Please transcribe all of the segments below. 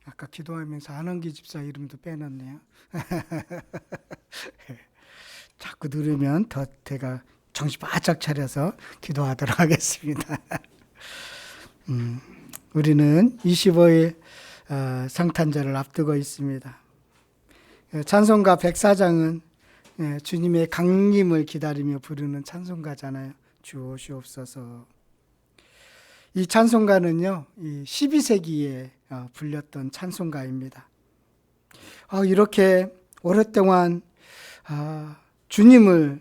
아까 기도하면서 안원기 집사 이름도 빼놨네요. 자꾸 누르면 더 제가 정신 바짝 차려서 기도하도록 하겠습니다. 우리는 25일 성탄절을 앞두고 있습니다. 찬송가 104장은 주님의 강림을 기다리며 부르는 찬송가잖아요. 주오시옵소서. 이 찬송가는요, 12세기에 불렸던 찬송가입니다. 이렇게 오랫동안 주님의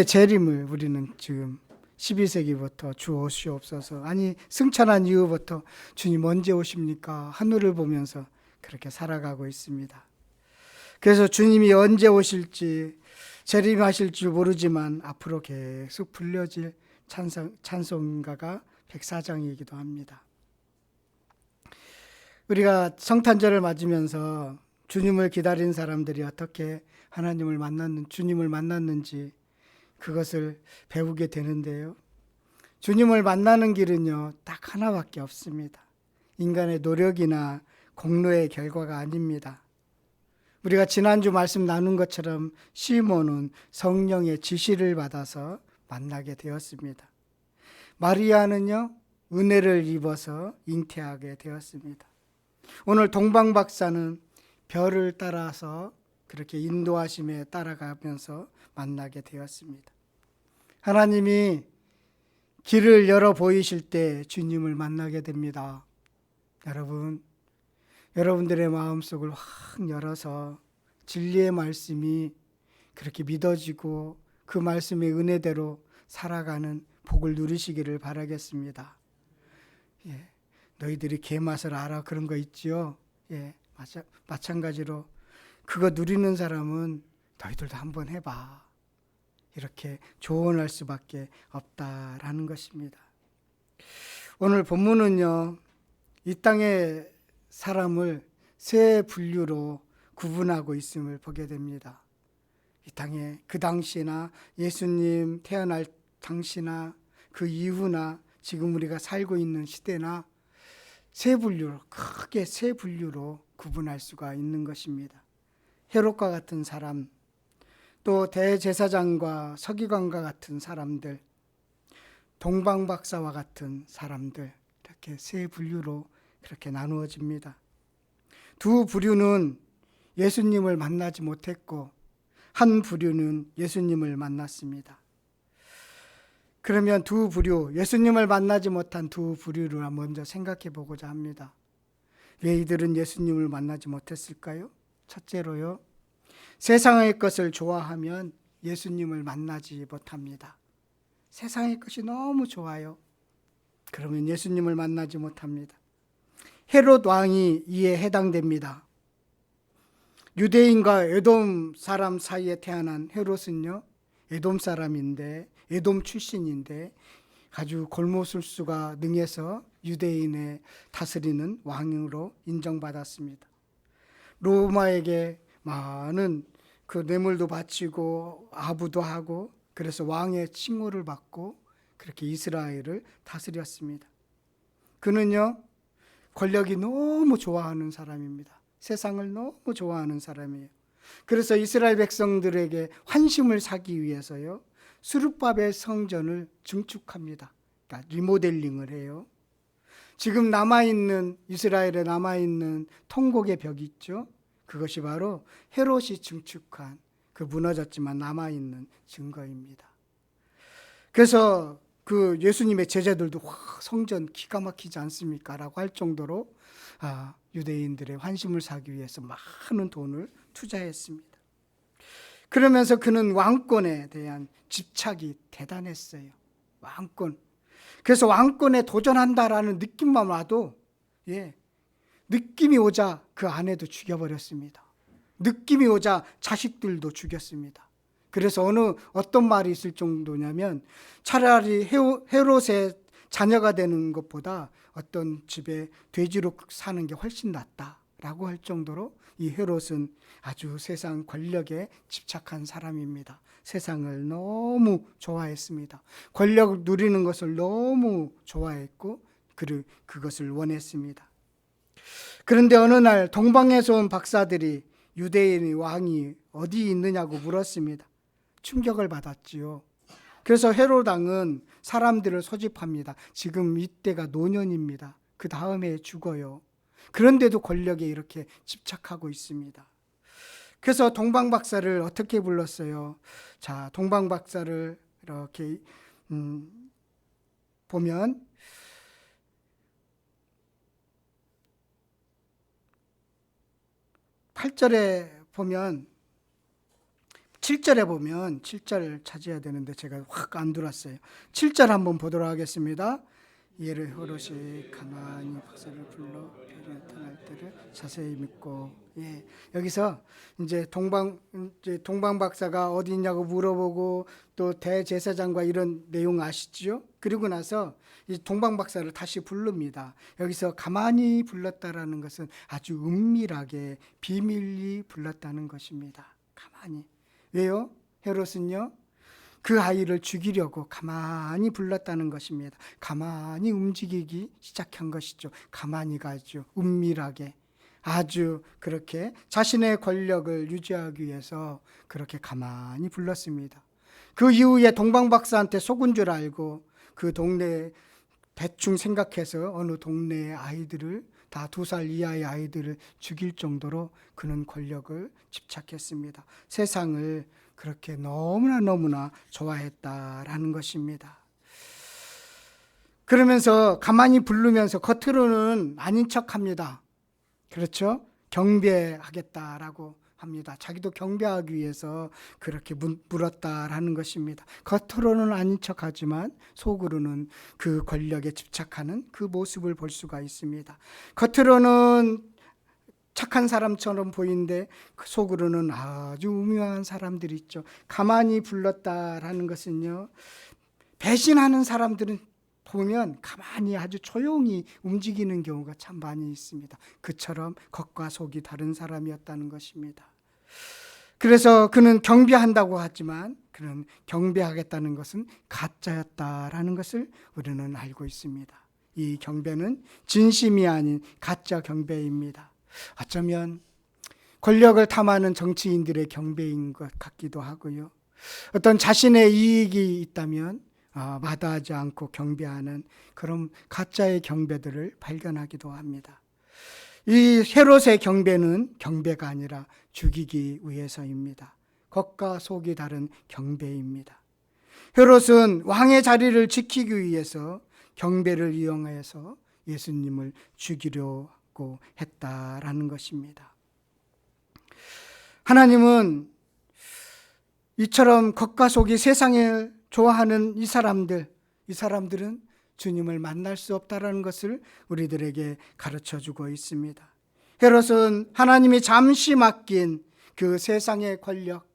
재림을 우리는 지금 12세기부터 주 오시옵소서, 아니 승천한 이후부터 주님 언제 오십니까? 하늘을 보면서 그렇게 살아가고 있습니다. 그래서 주님이 언제 오실지 재림하실지 모르지만 앞으로 계속 불려질 찬송가가 104장이기도 합니다. 우리가 성탄절을 맞으면서 주님을 기다린 사람들이 어떻게 하나님을 주님을 만났는지 그것을 배우게 되는데요. 주님을 만나는 길은요, 딱 하나밖에 없습니다. 인간의 노력이나 공로의 결과가 아닙니다. 우리가 지난주 말씀 나눈 것처럼 시몬은 성령의 지시를 받아서 만나게 되었습니다. 마리아는요, 은혜를 입어서 잉태하게 되었습니다. 오늘 동방 박사는 별을 따라서 그렇게 인도하심에 따라가면서 만나게 되었습니다. 하나님이 길을 열어 보이실 때 주님을 만나게 됩니다. 여러분들의 마음속을 확 열어서 진리의 말씀이 그렇게 믿어지고 그 말씀의 은혜대로 살아가는 복을 누리시기를 바라겠습니다. 너희들이 개맛을 알아, 그런 거 있지요? 마찬가지로 그거 누리는 사람은 너희들도 한번 해봐, 이렇게 조언할 수밖에 없다라는 것입니다. 오늘 본문은요, 이 땅의 사람을 세 분류로 구분하고 있음을 보게 됩니다. 이 땅에 그 당시나 예수님 태어날 당시나 그 이후나 지금 우리가 살고 있는 시대나 크게 세 분류로 구분할 수가 있는 것입니다. 헤롯과 같은 사람, 또 대제사장과 서기관과 같은 사람들, 동방박사와 같은 사람들, 이렇게 세 분류로 그렇게 나누어집니다. 두 부류는 예수님을 만나지 못했고 한 부류는 예수님을 만났습니다. 그러면 두 부류, 예수님을 만나지 못한 두 부류를 먼저 생각해 보고자 합니다. 왜 이들은 예수님을 만나지 못했을까요? 첫째로요, 세상의 것을 좋아하면 예수님을 만나지 못합니다. 세상의 것이 너무 좋아요. 그러면 예수님을 만나지 못합니다. 헤롯 왕이 이에 해당됩니다. 유대인과 에돔 사람 사이에 태어난 헤롯은요, 에돔 사람인데, 에돔 출신인데 아주 골모술수가 능해서 유대인의 다스리는 왕으로 인정받았습니다. 로마에게 많은 그 뇌물도 바치고 아부도 하고, 그래서 왕의 칭호를 받고 그렇게 이스라엘을 다스렸습니다. 그는요, 권력이 너무 좋아하는 사람입니다. 세상을 너무 좋아하는 사람이에요. 그래서 이스라엘 백성들에게 환심을 사기 위해서요, 수르바벨 성전을 증축합니다. 그러니까 리모델링을 해요. 지금 이스라엘에 남아있는 통곡의 벽이 있죠. 그것이 바로 헤롯이 증축한, 그 무너졌지만 남아있는 증거입니다. 그래서 그 예수님의 제자들도 성전 기가 막히지 않습니까? 라고 할 정도로 유대인들의 환심을 사기 위해서 많은 돈을 투자했습니다. 그러면서 그는 왕권에 대한 집착이 대단했어요. 왕권. 그래서 왕권에 도전한다라는 느낌만 와도, 느낌이 오자 그 아내도 죽여버렸습니다. 느낌이 오자 자식들도 죽였습니다. 그래서 어떤 말이 있을 정도냐면, 차라리 헤롯의 자녀가 되는 것보다 어떤 집에 돼지로 사는 게 훨씬 낫다라고 할 정도로 이 헤롯은 아주 세상 권력에 집착한 사람입니다. 세상을 너무 좋아했습니다. 권력을 누리는 것을 너무 좋아했고 그것을 원했습니다. 그런데 어느 날 동방에서 온 박사들이 유대인의 왕이 어디 있느냐고 물었습니다. 충격을 받았지요. 그래서 헤롯 왕은 사람들을 소집합니다. 지금 이때가 노년입니다. 그 다음에 죽어요. 그런데도 권력에 이렇게 집착하고 있습니다. 그래서 동방박사를 어떻게 불렀어요? 자, 동방박사를 이렇게 보면 8절에 보면 7절에 보면 7절 찾아야 되는데 제가 확 안 들었어요. 7절 한번 보도록 하겠습니다. 이에 헤롯이 가만히 박사를 불러 별이 나타날 때를 자세히 믿고, 예, 여기서 이제 동방 박사가 어디 있냐고 물어보고 또 대제사장과 이런 내용 아시죠? 그리고 나서 이 동방 박사를 다시 부릅니다. 여기서 가만히 불렀다라는 것은 아주 은밀하게 비밀리 불렀다는 것입니다. 가만히. 왜요? 헤롯은요, 그 아이를 죽이려고 가만히 불렀다는 것입니다. 가만히 움직이기 시작한 것이죠. 가만히 가죠. 은밀하게. 아주 그렇게 자신의 권력을 유지하기 위해서 그렇게 가만히 불렀습니다. 그 이후에 동방박사한테 속은 줄 알고 그 동네에 대충 생각해서 어느 동네의 아이들을 다 2살 이하의 아이들을 죽일 정도로 그는 권력을 집착했습니다. 세상을 그렇게 너무나 좋아했다라는 것입니다. 그러면서 가만히 부르면서 겉으로는 아닌 척합니다. 그렇죠? 경배하겠다라고 합니다. 자기도 경배하기 위해서 그렇게 물었다라는 것입니다. 겉으로는 아닌 척하지만 속으로는 그 권력에 집착하는 그 모습을 볼 수가 있습니다. 겉으로는 착한 사람처럼 보이는데 속으로는 아주 우매한 사람들이 있죠. 가만히 불렀다라는 것은요, 배신하는 사람들은 보면 가만히 아주 조용히 움직이는 경우가 참 많이 있습니다. 그처럼 겉과 속이 다른 사람이었다는 것입니다. 그래서 그는 경배한다고 하지만 그는 경배하겠다는 것은 가짜였다라는 것을 우리는 알고 있습니다. 이 경배는 진심이 아닌 가짜 경배입니다. 어쩌면 권력을 탐하는 정치인들의 경배인 것 같기도 하고요. 어떤 자신의 이익이 있다면 마다하지 않고 경배하는 그런 가짜의 경배들을 발견하기도 합니다. 이 헤롯의 경배는 경배가 아니라 죽이기 위해서입니다. 겉과 속이 다른 경배입니다. 헤롯은 왕의 자리를 지키기 위해서 경배를 이용해서 예수님을 죽이려고 했다라는 것입니다. 하나님은 이처럼 겉과 속이 세상을 좋아하는 이 사람들은 주님을 만날 수 없다라는 것을 우리들에게 가르쳐주고 있습니다. 헤롯은 하나님이 잠시 맡긴 그 세상의 권력,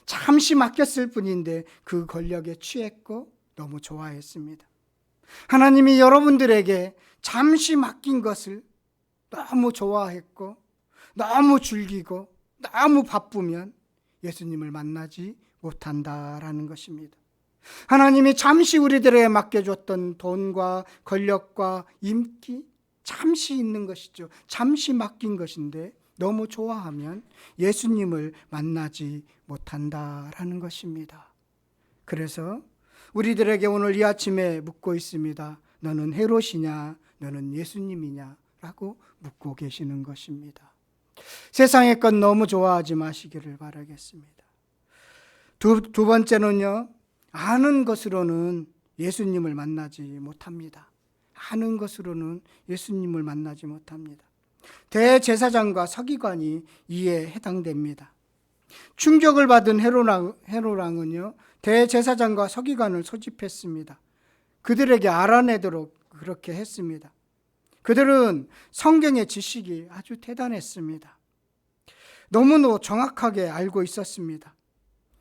잠시 맡겼을 뿐인데 그 권력에 취했고 너무 좋아했습니다. 하나님이 여러분들에게 잠시 맡긴 것을 너무 좋아했고 너무 즐기고 너무 바쁘면 예수님을 만나지 못한다라는 것입니다. 하나님이 잠시 우리들에게 맡겨줬던 돈과 권력과 인기, 잠시 있는 것이죠. 잠시 맡긴 것인데 너무 좋아하면 예수님을 만나지 못한다라는 것입니다. 그래서 우리들에게 오늘 이 아침에 묻고 있습니다. 너는 헤롯이냐, 너는 예수님이냐 라고 묻고 계시는 것입니다. 세상의 것 너무 좋아하지 마시기를 바라겠습니다. 두 번째는요, 아는 것으로는 예수님을 만나지 못합니다. 아는 것으로는 예수님을 만나지 못합니다. 대제사장과 서기관이 이에 해당됩니다. 충격을 받은 헤롯 왕은요, 대제사장과 서기관을 소집했습니다. 그들에게 알아내도록 그렇게 했습니다. 그들은 성경의 지식이 아주 대단했습니다. 너무나 정확하게 알고 있었습니다.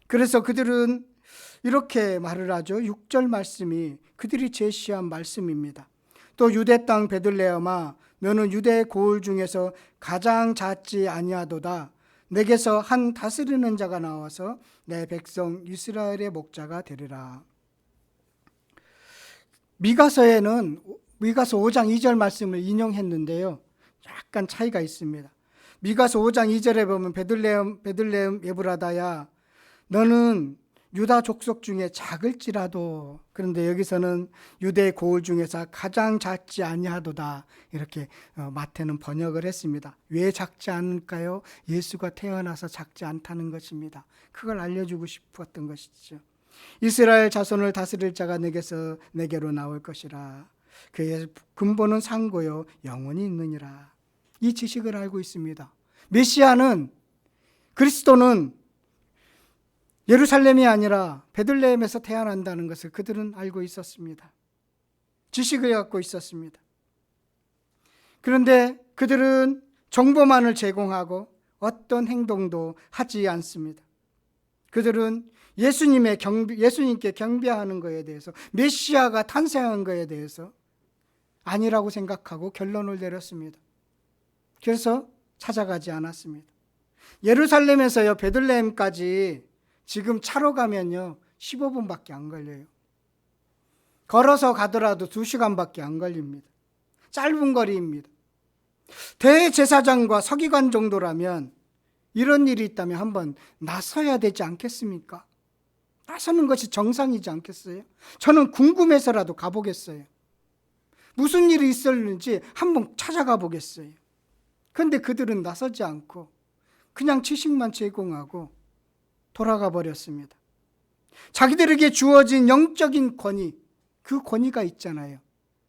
그래서 그들은 이렇게 말을 하죠. 6절 말씀이 그들이 제시한 말씀입니다. 또 유대 땅 베들레헴아, 너는 유대 고을 중에서 가장 작지 아니하도다. 내게서 한 다스리는 자가 나와서 내 백성 이스라엘의 목자가 되리라. 미가서 5장 2절 말씀을 인용했는데요, 약간 차이가 있습니다. 미가서 5장 2절에 보면 베들레헴 에브라다야 너는 유다 족속 중에 작을지라도, 그런데 여기서는 유대 고을 중에서 가장 작지 아니하도다, 이렇게 마태는 번역을 했습니다. 왜 작지 않을까요? 예수가 태어나서 작지 않다는 것입니다. 그걸 알려주고 싶었던 것이죠. 이스라엘 자손을 다스릴 자가 내게로 나올 것이라. 그의 근본은 상고요 영원히 있느니라. 이 지식을 알고 있습니다. 메시아는, 그리스도는 예루살렘이 아니라 베들레헴에서 태어난다는 것을 그들은 알고 있었습니다. 지식을 갖고 있었습니다. 그런데 그들은 정보만을 제공하고 어떤 행동도 하지 않습니다. 그들은 예수님께 경배하는 것에 대해서, 메시아가 탄생한 것에 대해서 아니라고 생각하고 결론을 내렸습니다. 그래서 찾아가지 않았습니다. 예루살렘에서요 베들레헴까지 지금 차로 가면요 15분밖에 안 걸려요. 걸어서 가더라도 2시간밖에 안 걸립니다. 짧은 거리입니다. 대제사장과 서기관 정도라면 이런 일이 있다면 한번 나서야 되지 않겠습니까? 나서는 것이 정상이지 않겠어요? 저는 궁금해서라도 가보겠어요. 무슨 일이 있었는지 한번 찾아가 보겠어요. 그런데 그들은 나서지 않고 그냥 지식만 제공하고 돌아가 버렸습니다. 자기들에게 주어진 영적인 권위, 그 권위가 있잖아요.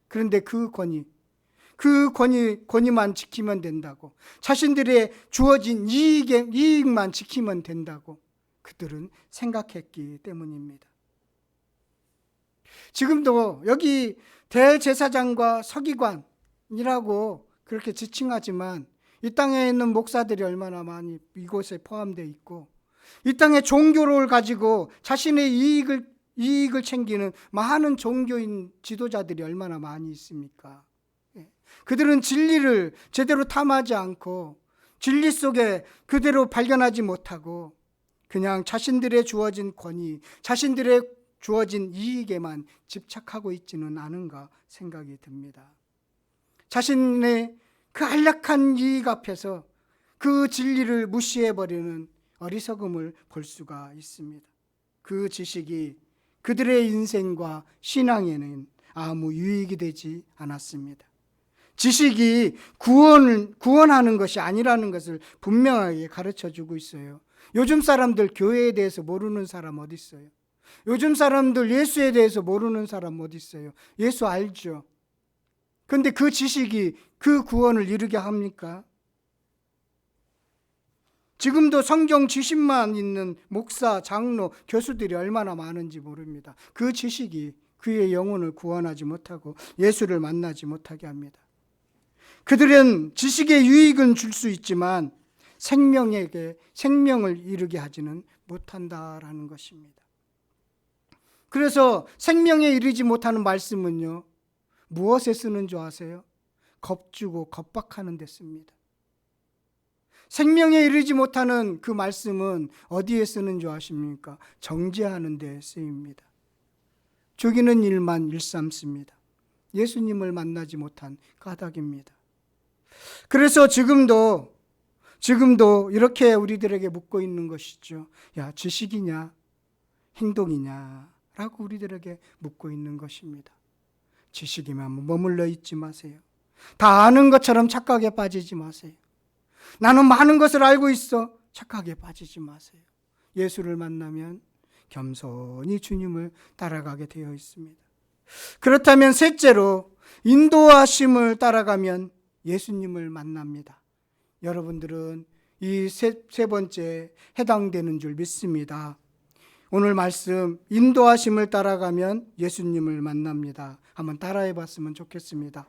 그런데 그 권위만 지키면 된다고, 자신들의 주어진 이익만 지키면 된다고 그들은 생각했기 때문입니다. 지금도 여기 대제사장과 서기관이라고 그렇게 지칭하지만 이 땅에 있는 목사들이 얼마나 많이 이곳에 포함되어 있고, 이 땅의 종교를 가지고 자신의 이익을 챙기는 많은 종교인 지도자들이 얼마나 많이 있습니까? 그들은 진리를 제대로 탐하지 않고 진리 속에 그대로 발견하지 못하고 그냥 자신들의 주어진 권위, 자신들의 주어진 이익에만 집착하고 있지는 않은가 생각이 듭니다. 자신의 그 안락한 이익 앞에서 그 진리를 무시해버리는 어리석음을 볼 수가 있습니다. 그 지식이 그들의 인생과 신앙에는 아무 유익이 되지 않았습니다. 지식이 구원하는 것이 아니라는 것을 분명하게 가르쳐주고 있어요. 요즘 사람들 교회에 대해서 모르는 사람 어디 있어요? 요즘 사람들 예수에 대해서 모르는 사람 어디 있어요? 예수 알죠? 그런데 그 지식이 그 구원을 이루게 합니까? 지금도 성경 지식만 있는 목사, 장로, 교수들이 얼마나 많은지 모릅니다. 그 지식이 그의 영혼을 구원하지 못하고 예수를 만나지 못하게 합니다. 그들은 지식의 유익은 줄 수 있지만 생명을 이루게 하지는 못한다라는 것입니다. 그래서 생명에 이르지 못하는 말씀은요, 무엇에 쓰는 줄 아세요? 겁주고 겁박하는 데 씁니다. 생명에 이르지 못하는 그 말씀은 어디에 쓰는 줄 아십니까? 정죄하는 데 쓰입니다. 죽이는 일만 일삼습니다. 예수님을 만나지 못한 까닭입니다. 그래서 지금도 이렇게 우리들에게 묻고 있는 것이죠. 야, 지식이냐 행동이냐 라고 우리들에게 묻고 있는 것입니다. 지식이면 머물러 있지 마세요. 다 아는 것처럼 착각에 빠지지 마세요. 나는 많은 것을 알고 있어, 착각에 빠지지 마세요. 예수를 만나면 겸손히 주님을 따라가게 되어 있습니다. 그렇다면 셋째로, 인도하심을 따라가면 예수님을 만납니다. 여러분들은 이 세 번째에 해당되는 줄 믿습니다. 오늘 말씀, 인도하심을 따라가면 예수님을 만납니다. 한번 따라해 봤으면 좋겠습니다.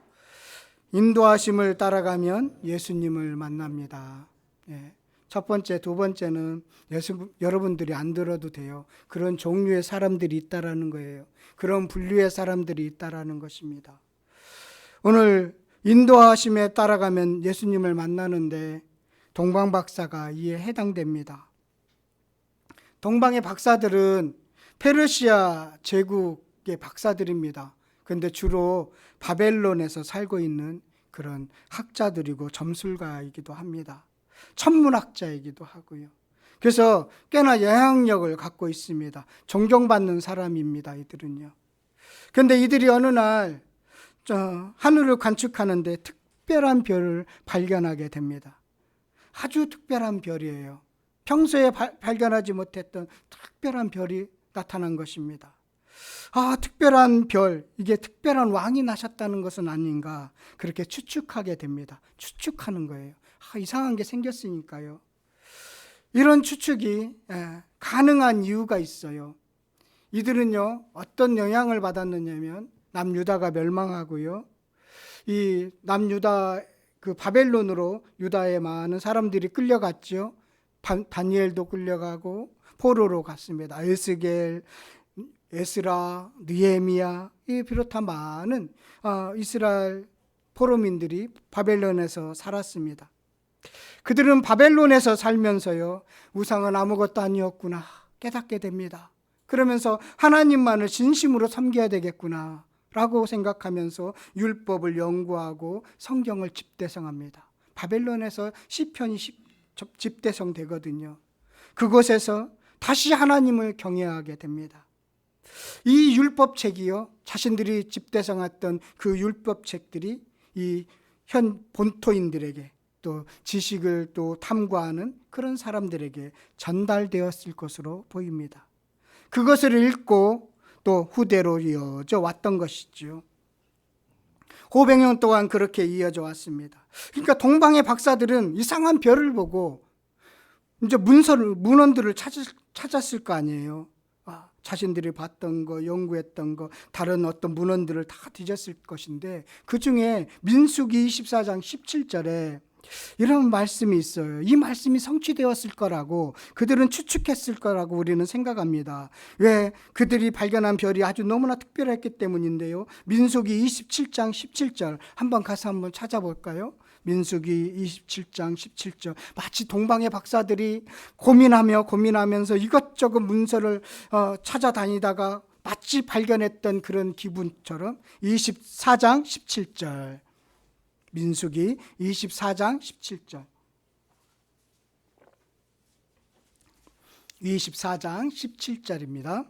인도하심을 따라가면 예수님을 만납니다. 첫 번째, 두 번째는 여러분들이 안 들어도 돼요. 그런 종류의 사람들이 있다라는 거예요. 그런 분류의 사람들이 있다라는 것입니다. 오늘 인도하심에 따라가면 예수님을 만나는데 동방 박사가 이에 해당됩니다. 동방의 박사들은 페르시아 제국의 박사들입니다. 그런데 주로 바벨론에서 살고 있는 그런 학자들이고 점술가이기도 합니다. 천문학자이기도 하고요. 그래서 꽤나 영향력을 갖고 있습니다. 존경받는 사람입니다, 이들은요. 그런데 이들이 어느 날 하늘을 관측하는데 특별한 별을 발견하게 됩니다. 아주 특별한 별이에요. 평소에 발견하지 못했던 특별한 별이 나타난 것입니다. 특별한 별, 이게 특별한 왕이 나셨다는 것은 아닌가, 그렇게 추측하게 됩니다. 추측하는 거예요. 이상한 게 생겼으니까요. 이런 추측이 가능한 이유가 있어요. 이들은요, 어떤 영향을 받았느냐면 남유다가 멸망하고요, 이 남유다 그 바벨론으로 유다의 많은 사람들이 끌려갔죠. 다니엘도 끌려가고 포로로 갔습니다. 에스겔, 에스라, 느헤미야 이 비롯한 많은 이스라엘 포로민들이 바벨론에서 살았습니다. 그들은 바벨론에서 살면서요, 우상은 아무것도 아니었구나 깨닫게 됩니다. 그러면서 하나님만을 진심으로 섬겨야 되겠구나 라고 생각하면서 율법을 연구하고 성경을 집대성합니다. 바벨론에서 시편이 집대성 되거든요. 그곳에서 다시 하나님을 경외하게 됩니다. 이 율법책이요, 자신들이 집대성했던 그 율법책들이 이 현 본토인들에게, 또 지식을 또 탐구하는 그런 사람들에게 전달되었을 것으로 보입니다. 그것을 읽고 또 후대로 이어져 왔던 것이죠. 500년 동안 그렇게 이어져 왔습니다. 그러니까 동방의 박사들은 이상한 별을 보고 이제 문헌들을 찾았을 거 아니에요. 자신들이 봤던 거, 연구했던 거, 다른 어떤 문헌들을 다 뒤졌을 것인데, 그 중에 민수기 24장 17절에 이런 말씀이 있어요. 이 말씀이 성취되었을 거라고 그들은 추측했을 거라고 우리는 생각합니다. 왜? 그들이 발견한 별이 아주 너무나 특별했기 때문인데요. 민수기 27장 17절 한번 가서 한번 찾아볼까요? 민수기 27장 17절. 마치 동방의 박사들이 고민하면서 이것저것 문서를 찾아다니다가 마치 발견했던 그런 기분처럼 24장 17절. 민수기 24장 17절. 24장 17절입니다.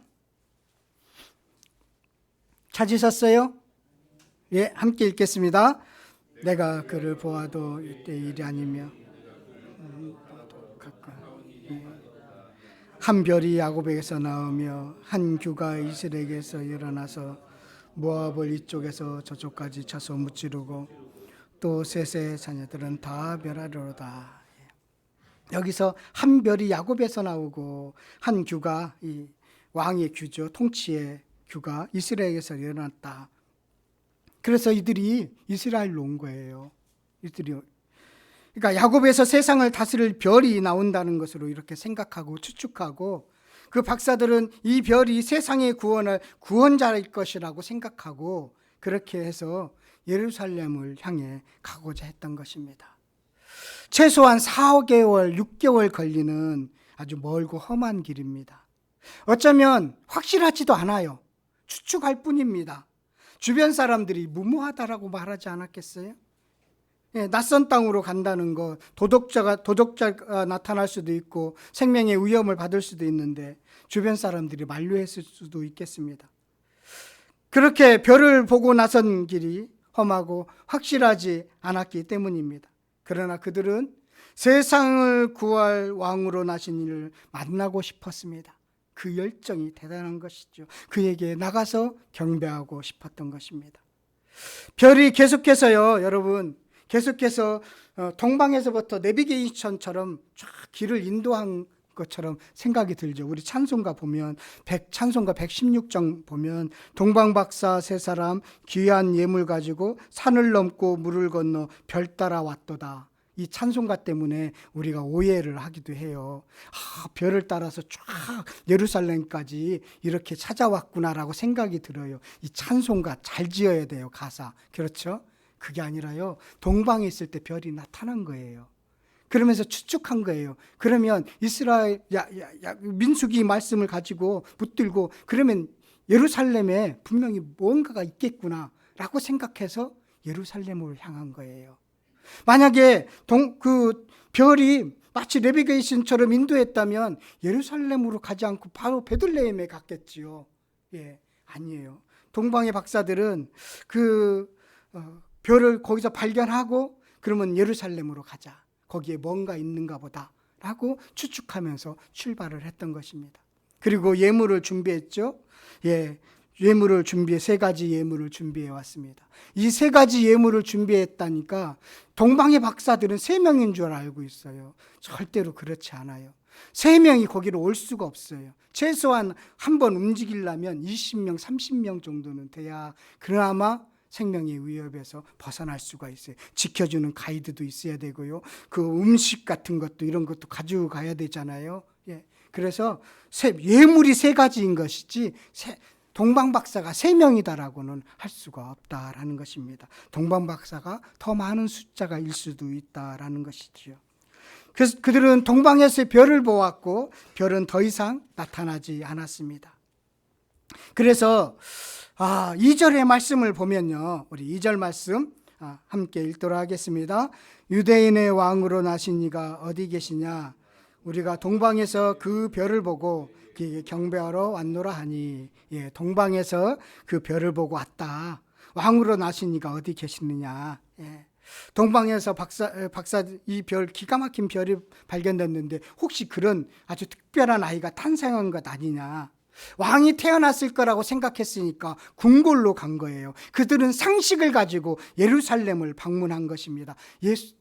찾으셨어요? 예, 함께 읽겠습니다. 내가 그를 보아도 이때 일이 아니며 한 별이 야곱에게서 나오며 한 규가 이스라엘에게서 일어나서 모압을 이쪽에서 저쪽까지 쳐서 무찌르고 또 셋의 자녀들은 다 멸하리로다. 여기서 한 별이 야곱에서 나오고 한 규가, 이 왕의 규죠, 통치의 규가 이스라엘에게서 일어났다. 그래서 이들이 이스라엘로 온 거예요. 그러니까 야곱에서 세상을 다스릴 별이 나온다는 것으로 이렇게 생각하고 추측하고, 그 박사들은 이 별이 세상에 구원할 구원자일 것이라고 생각하고 그렇게 해서 예루살렘을 향해 가고자 했던 것입니다. 최소한 4개월, 6개월 걸리는 아주 멀고 험한 길입니다. 어쩌면 확실하지도 않아요. 추측할 뿐입니다. 주변 사람들이 무모하다라고 말하지 않았겠어요? 예, 낯선 땅으로 간다는 거, 도적자가 나타날 수도 있고 생명의 위험을 받을 수도 있는데 주변 사람들이 만류했을 수도 있겠습니다. 그렇게 별을 보고 나선 길이 험하고 확실하지 않았기 때문입니다. 그러나 그들은 세상을 구할 왕으로 나신 이를 만나고 싶었습니다. 그 열정이 대단한 것이죠. 그에게 나가서 경배하고 싶었던 것입니다. 별이 계속해서요, 여러분, 계속해서 동방에서부터 내비게이션처럼 쫙 길을 인도한 것처럼 생각이 들죠. 우리 찬송가 보면 찬송가 116장 보면 동방박사 세 사람 귀한 예물 가지고 산을 넘고 물을 건너 별 따라 왔도다. 이 찬송가 때문에 우리가 오해를 하기도 해요. 별을 따라서 쫙 예루살렘까지 이렇게 찾아왔구나라고 생각이 들어요. 이 찬송가 잘 지어야 돼요, 가사. 그렇죠? 그게 아니라요, 동방에 있을 때 별이 나타난 거예요. 그러면서 추측한 거예요. 그러면 이스라엘 민수기 말씀을 가지고 붙들고, 그러면 예루살렘에 분명히 뭔가가 있겠구나라고 생각해서 예루살렘으로 향한 거예요. 만약에 그 별이 마치 내비게이션처럼 인도했다면 예루살렘으로 가지 않고 바로 베들레헴에 갔겠지요. 아니에요. 동방의 박사들은 그 별을 거기서 발견하고 그러면 예루살렘으로 가자. 거기에 뭔가 있는가 보다 라고 추측하면서 출발을 했던 것입니다. 그리고 예물을 준비했죠. 예물을 세 가지 예물을 준비해 왔습니다. 이 세 가지 예물을 준비했다니까 동방의 박사들은 3명인 줄 알고 있어요. 절대로 그렇지 않아요. 3명이 거기로 올 수가 없어요. 최소한 한 번 움직이려면 20명, 30명 정도는 돼야 그나마 생명의 위협에서 벗어날 수가 있어요. 지켜주는 가이드도 있어야 되고요. 그 음식 같은 것도 이런 것도 가지고 가야 되잖아요. 그래서 예물이 3가지인 것이지 동방박사가 3명이다라고는 할 수가 없다라는 것입니다. 동방박사가 더 많은 숫자가일 수도 있다라는 것이지요. 그래서 그들은 동방에서 별을 보았고 별은 더 이상 나타나지 않았습니다. 그래서 2절의 말씀을 보면요. 우리 2절 말씀 함께 읽도록 하겠습니다. 유대인의 왕으로 나신 이가 어디 계시냐? 우리가 동방에서 그 별을 보고 그에게 경배하러 왔노라 하니. 동방에서 그 별을 보고 왔다. 왕으로 나신 이가 어디 계시느냐? 동방에서 이 별, 기가 막힌 별이 발견됐는데 혹시 그런 아주 특별한 아이가 탄생한 것 아니냐? 왕이 태어났을 거라고 생각했으니까 궁궐로 간 거예요. 그들은 상식을 가지고 예루살렘을 방문한 것입니다.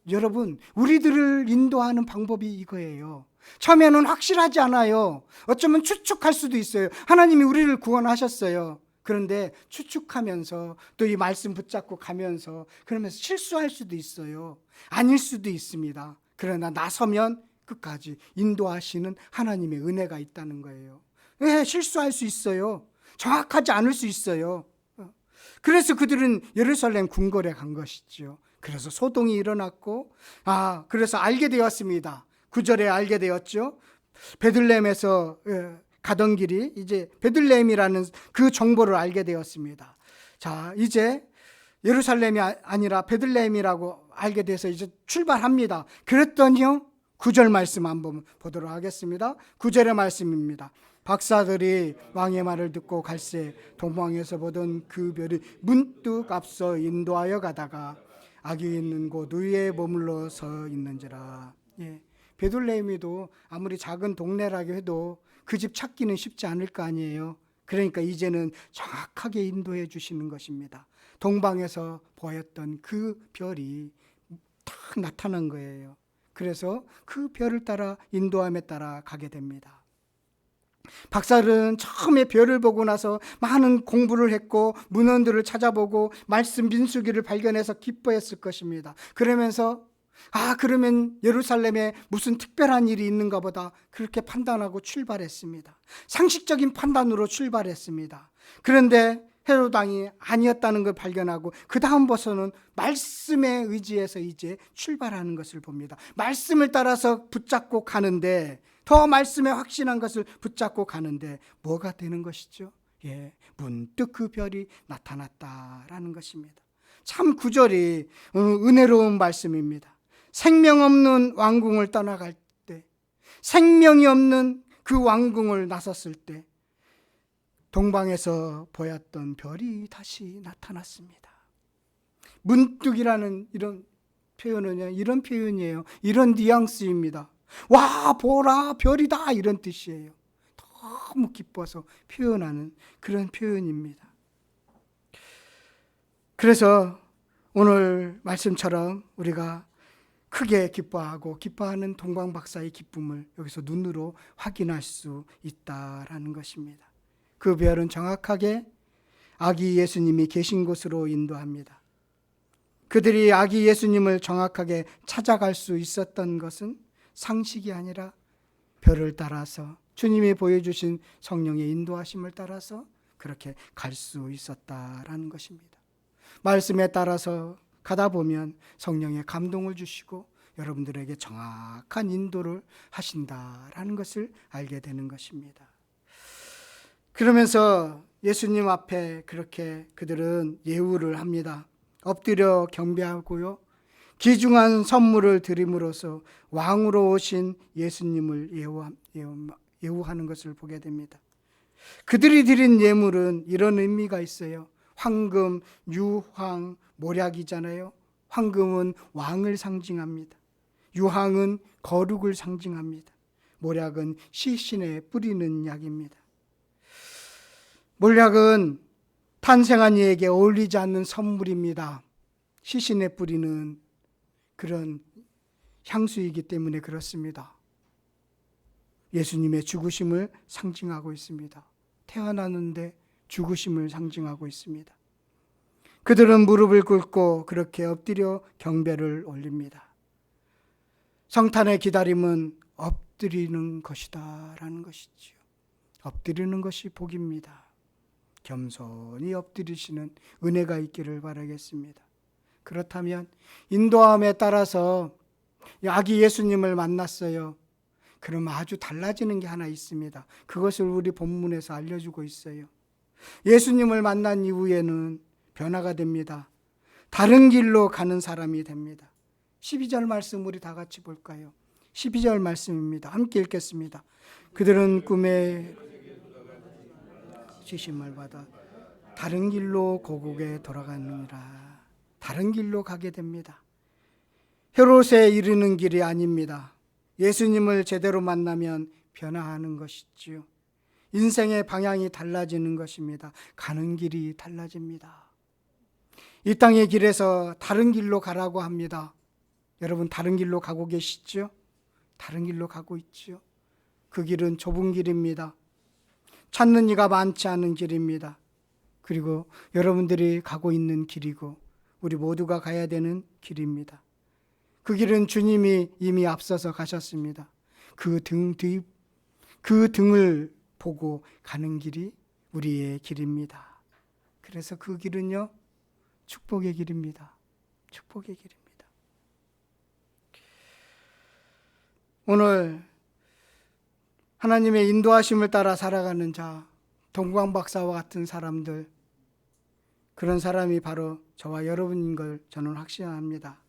여러분, 우리들을 인도하는 방법이 이거예요. 처음에는 확실하지 않아요. 어쩌면 추측할 수도 있어요. 하나님이 우리를 구원하셨어요. 그런데 추측하면서 또 이 말씀 붙잡고 가면서 그러면서 실수할 수도 있어요. 아닐 수도 있습니다. 그러나 나서면 끝까지 인도하시는 하나님의 은혜가 있다는 거예요. 실수할 수 있어요. 정확하지 않을 수 있어요. 그래서 그들은 예루살렘 궁궐에 간 것이죠. 그래서 소동이 일어났고 그래서 알게 되었습니다. 9절에 알게 되었죠. 베들레헴에서 가던 길이 이제 베들레헴이라는 그 정보를 알게 되었습니다. 자, 이제 예루살렘이 아니라 베들레헴이라고 알게 돼서 이제 출발합니다. 그랬더니요, 9절 말씀 한번 보도록 하겠습니다. 9절의 말씀입니다. 박사들이 왕의 말을 듣고 갈새 동방에서 보던 그 별이 문득 앞서 인도하여 가다가 아기 있는 곳 위에 머물러 서 있는지라. 베들레헴이도 아무리 작은 동네라고 해도 그 집 찾기는 쉽지 않을 거 아니에요. 그러니까 이제는 정확하게 인도해 주시는 것입니다. 동방에서 보였던 그 별이 딱 나타난 거예요. 그래서 그 별을 따라 인도함에 따라 가게 됩니다. 박사들은 처음에 별을 보고 나서 많은 공부를 했고 문헌들을 찾아보고 말씀 민수기를 발견해서 기뻐했을 것입니다. 그러면서 그러면 예루살렘에 무슨 특별한 일이 있는가 보다 그렇게 판단하고 출발했습니다. 상식적인 판단으로 출발했습니다. 그런데 헤롯 왕이 아니었다는 걸 발견하고 그 다음부터는 말씀에 의지해서 이제 출발하는 것을 봅니다. 말씀을 따라서 붙잡고 가는데, 더 말씀에 확신한 것을 붙잡고 가는데 뭐가 되는 것이죠? 문득 그 별이 나타났다라는 것입니다. 참 구절이 은혜로운 말씀입니다. 생명 없는 왕궁을 떠나갈 때, 생명이 없는 그 왕궁을 나섰을 때 동방에서 보였던 별이 다시 나타났습니다. 문득이라는 이런 표현은 이런 표현이에요. 이런 뉘앙스입니다. 와, 보라, 별이다, 이런 뜻이에요. 너무 기뻐서 표현하는 그런 표현입니다. 그래서 오늘 말씀처럼 우리가 크게 기뻐하는 동방박사의 기쁨을 여기서 눈으로 확인할 수 있다라는 것입니다. 그 별은 정확하게 아기 예수님이 계신 곳으로 인도합니다. 그들이 아기 예수님을 정확하게 찾아갈 수 있었던 것은 상식이 아니라 별을 따라서 주님이 보여주신 성령의 인도하심을 따라서 그렇게 갈 수 있었다라는 것입니다. 말씀에 따라서 가다 보면 성령의 감동을 주시고 여러분들에게 정확한 인도를 하신다라는 것을 알게 되는 것입니다. 그러면서 예수님 앞에 그렇게 그들은 예우를 합니다. 엎드려 경배하고요. 귀중한 선물을 드림으로써 왕으로 오신 예수님을 예우하는 것을 보게 됩니다. 그들이 드린 예물은 이런 의미가 있어요. 황금, 유황, 모략이잖아요. 황금은 왕을 상징합니다. 유황은 거룩을 상징합니다. 모략은 시신에 뿌리는 약입니다. 몰약은 탄생한 이에게 어울리지 않는 선물입니다. 시신에 뿌리는 그런 향수이기 때문에 그렇습니다. 예수님의 죽으심을 상징하고 있습니다. 태어나는데 죽으심을 상징하고 있습니다. 그들은 무릎을 꿇고 그렇게 엎드려 경배를 올립니다. 성탄의 기다림은 엎드리는 것이다 라는 것이지요. 엎드리는 것이 복입니다. 겸손히 엎드리시는 은혜가 있기를 바라겠습니다. 그렇다면 인도함에 따라서 아기 예수님을 만났어요. 그럼 아주 달라지는 게 하나 있습니다. 그것을 우리 본문에서 알려주고 있어요. 예수님을 만난 이후에는 변화가 됩니다. 다른 길로 가는 사람이 됩니다. 12절 말씀 우리 다 같이 볼까요? 12절 말씀입니다. 함께 읽겠습니다. 그들은 꿈에 지심을 받아 다른 길로 고국에 돌아가느니라. 다른 길로 가게 됩니다. 헤롯에 이르는 길이 아닙니다. 예수님을 제대로 만나면 변화하는 것이지요. 인생의 방향이 달라지는 것입니다. 가는 길이 달라집니다. 이 땅의 길에서 다른 길로 가라고 합니다. 여러분 다른 길로 가고 계시죠? 다른 길로 가고 있죠. 그 길은 좁은 길입니다. 찾는 이가 많지 않은 길입니다. 그리고 여러분들이 가고 있는 길이고 우리 모두가 가야 되는 길입니다. 그 길은 주님이 이미 앞서서 가셨습니다. 그 등을 보고 가는 길이 우리의 길입니다. 그래서 그 길은요, 축복의 길입니다. 축복의 길입니다. 오늘 하나님의 인도하심을 따라 살아가는 자, 동광 박사와 같은 사람들, 그런 사람이 바로 저와 여러분인 걸 저는 확신합니다.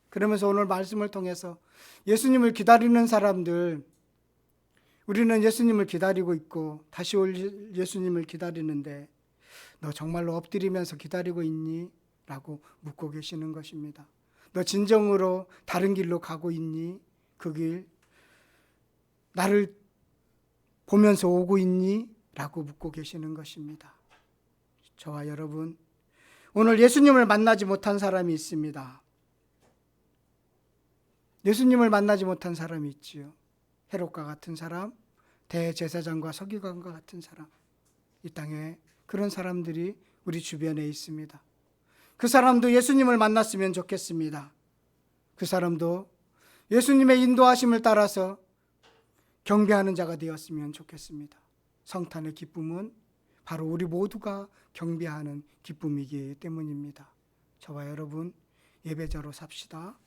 그러면서 오늘 말씀을 통해서 예수님을 기다리는 사람들, 우리는 예수님을 기다리고 있고 다시 올 예수님을 기다리는데 너 정말로 엎드리면서 기다리고 있니? 라고 묻고 계시는 것입니다. 너 진정으로 다른 길로 가고 있니? 그 길 나를 보면서 오고 있니? 라고 묻고 계시는 것입니다. 저와 여러분, 오늘 예수님을 만나지 못한 사람이 있습니다. 예수님을 만나지 못한 사람이 있지요. 헤롯과 같은 사람, 대제사장과 서기관과 같은 사람, 이 땅에 그런 사람들이 우리 주변에 있습니다. 그 사람도 예수님을 만났으면 좋겠습니다. 그 사람도 예수님의 인도하심을 따라서 경배하는 자가 되었으면 좋겠습니다. 성탄의 기쁨은 바로 우리 모두가 경배하는 기쁨이기 때문입니다. 저와 여러분 예배자로 삽시다.